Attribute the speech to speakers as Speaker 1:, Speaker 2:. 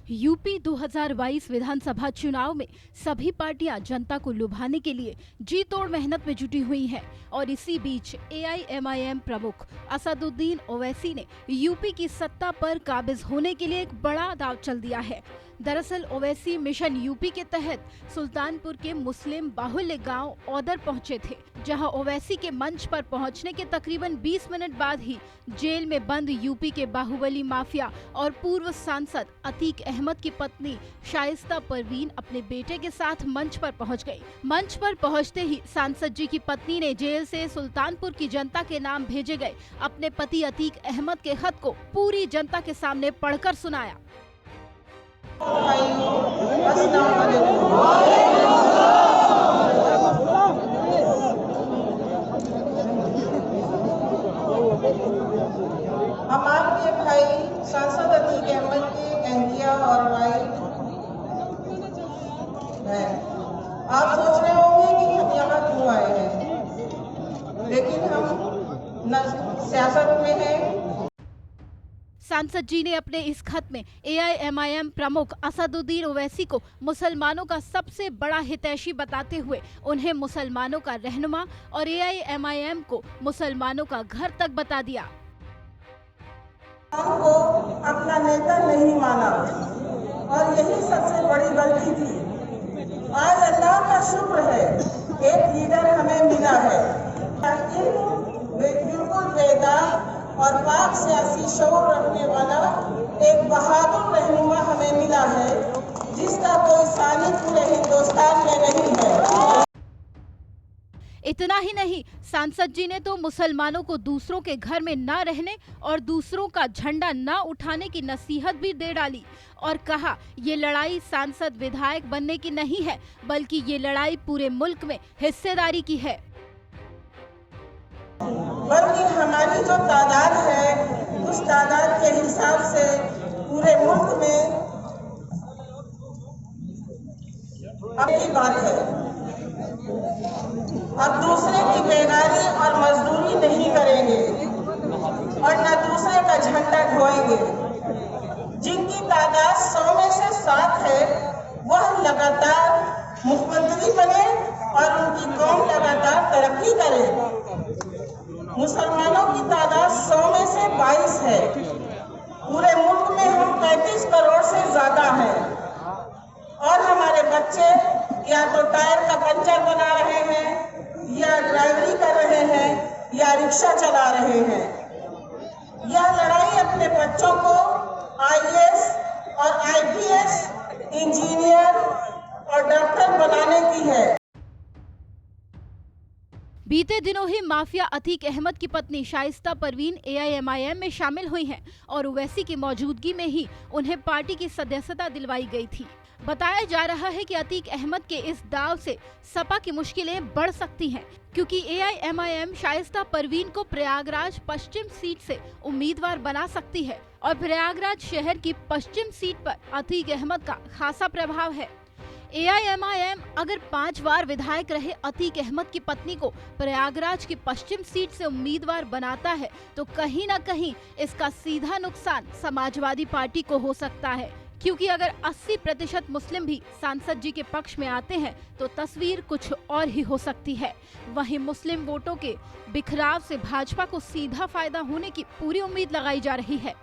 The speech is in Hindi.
Speaker 1: यूपी 2022 विधानसभा चुनाव में सभी पार्टियां जनता को लुभाने के लिए जी तोड़ मेहनत में जुटी हुई हैं और इसी बीच एआईएमआईएम प्रमुख असदुद्दीन ओवैसी ने यूपी की सत्ता पर काबिज होने के लिए एक बड़ा दांव चल दिया है। दरअसल ओवैसी मिशन यूपी के तहत सुल्तानपुर के मुस्लिम बाहुल्य गांव औदर पहुंचे थे, जहां ओवैसी के मंच पर पहुंचने के तकरीबन 20 मिनट बाद ही जेल में बंद यूपी के बाहुबली माफिया और पूर्व सांसद अतीक अहमद की पत्नी शाइस्ता परवीन अपने बेटे के साथ मंच पर पहुंच गई। मंच पर पहुंचते ही सांसद जी की पत्नी ने जेल से सुल्तानपुर की जनता के नाम भेजे गए अपने पति अतीक अहमद के खत को पूरी जनता के सामने पढ़कर सुनाया।
Speaker 2: हम आपके भाई सांसद अतीक अहमद के एहतिया और वाइफ हैं। आप सोच रहे होंगे कि हम यहाँ क्यों आए हैं, लेकिन हम सियासत में हैं।
Speaker 1: सांसद जी ने अपने इस खत में एआईएमआईएम प्रमुख असदुद्दीन ओवैसी को मुसलमानों का सबसे बड़ा हितैषी बताते हुए उन्हें मुसलमानों का रहनुमा और एआईएमआईएम को मुसलमानों का घर तक बता दिया।
Speaker 2: को अपना नेता नहीं माना और यही सबसे बड़ी गलती थी। आज अल्लाह का शुक्र है, एक लीडर हमें मिला है, बिल्कुल बेदाग और पाक सियासी शऊर रखने वाला एक बहादुर रहनुमा हमें मिला है, जिसका कोई सानी पूरे हिंदुस्तान में नहीं है।
Speaker 1: इतना ही नहीं, सांसद जी ने तो मुसलमानों को दूसरों के घर में न रहने और दूसरों का झंडा न उठाने की नसीहत भी दे डाली और कहा, ये लड़ाई सांसद विधायक बनने की नहीं है, बल्कि ये लड़ाई पूरे मुल्क में हिस्सेदारी की है।
Speaker 2: बल्कि हमारी जो तादाद है, उस तादाद के हिसाब से पूरे मुल्क में अपनी बात है। अब दूसरे की बेगारी और मजदूरी नहीं करेंगे और न दूसरे का झंडा ढोएंगे। जिनकी तादाद 100 में से 7 है, वह लगातार मुख्यमंत्री बने और उनकी कौम लगातार तरक्की करे। मुसलमानों की तादाद 100 में से 22 है। पूरे मुल्क में हम 35 करोड़ से ज्यादा हैं और हमारे बच्चे या तो टायर का पंचर बना रहे हैं, या ड्राइवरी कर रहे हैं, या रिक्शा चला रहे हैं। यह लड़ाई अपने बच्चों को आईएएस और आईपीएस, इंजीनियर और डॉक्टर बनाने की है।
Speaker 1: बीते दिनों ही माफिया अतीक अहमद की पत्नी शाइस्ता परवीन एआईएमआईएम में शामिल हुई हैं और ओवैसी की मौजूदगी में ही उन्हें पार्टी की सदस्यता दिलवाई गई थी। बताया जा रहा है कि अतीक अहमद के इस दाव से सपा की मुश्किलें बढ़ सकती हैं, क्योंकि एआईएमआईएम शाइस्ता परवीन को प्रयागराज पश्चिम सीट से उम्मीदवार बना सकती है और प्रयागराज शहर की पश्चिम सीट पर अतीक अहमद का खासा प्रभाव है। एआईएमआईएम अगर 5 बार विधायक रहे अतीक अहमद की पत्नी को प्रयागराज की पश्चिम सीट से उम्मीदवार बनाता है, तो कहीं न कहीं इसका सीधा नुकसान समाजवादी पार्टी को हो सकता है, क्योंकि अगर 80% मुस्लिम भी सांसद जी के पक्ष में आते हैं तो तस्वीर कुछ और ही हो सकती है। वहीं मुस्लिम वोटों के बिखराव से भाजपा को सीधा फायदा होने की पूरी उम्मीद लगाई जा रही है।